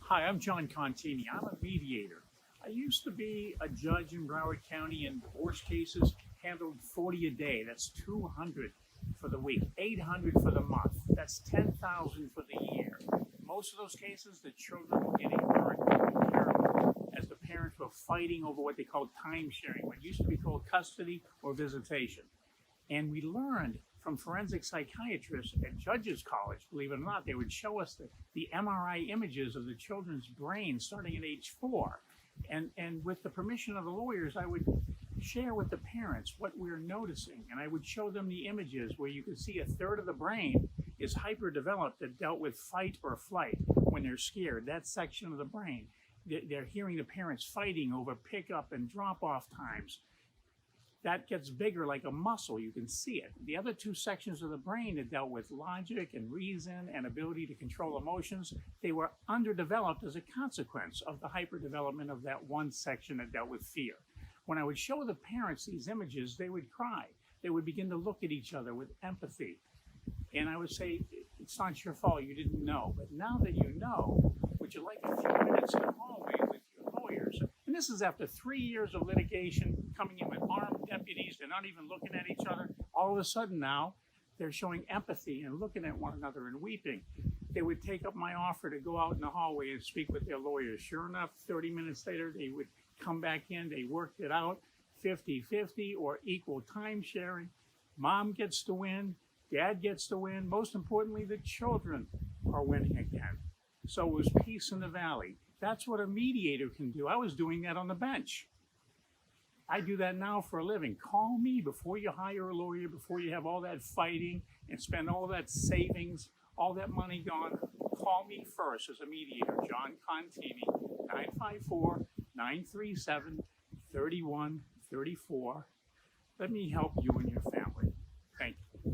Hi, I'm John Contini. I'm a mediator. I used to be a judge in Broward County in divorce cases, handled 40 a day. That's 200 for the week, 800 for the month. That's 10,000 for the year. Most of those cases, the children were getting hurt terrible as the parents were fighting over what they called time sharing, what used to be called custody or visitation. And we learned from forensic psychiatrists at Judges College, believe it or not, they would show us the MRI images of the children's brains starting at age 4. And with the permission of the lawyers, I would share with the parents what we're noticing. And I would show them the images where you could see a third of the brain is hyperdeveloped that dealt with fight or flight when they're scared. That section of the brain, they're hearing the parents fighting over pickup and drop-off times. That gets bigger like a muscle. You can see it. The other two sections of the brain that dealt with logic and reason and ability to control emotions, they were underdeveloped as a consequence of the hyperdevelopment of that one section that dealt with fear. When I would show the parents these images, they would cry. They would begin to look at each other with empathy. And I would say, it's not your fault, you didn't know. But now that you know, would you like a few minutes in the hallway with your lawyers? And this is after 3 years of litigation, coming in with armed deputies. They're not even looking at each other. All of a sudden now, they're showing empathy and looking at one another and weeping. They would take up my offer to go out in the hallway and speak with their lawyers. Sure enough, 30 minutes later, they would come back in. They worked it out, 50-50 or equal time sharing. Mom gets to win. Dad gets to win. Most importantly, the children are winning again. So it was peace in the valley. That's what a mediator can do. I was doing that on the bench. I do that now for a living. Call me before you hire a lawyer, before you have all that fighting and spend all that savings, all that money gone. Call me first as a mediator, John Contini, 954-937-3134. Let me help you and your family. Thank you.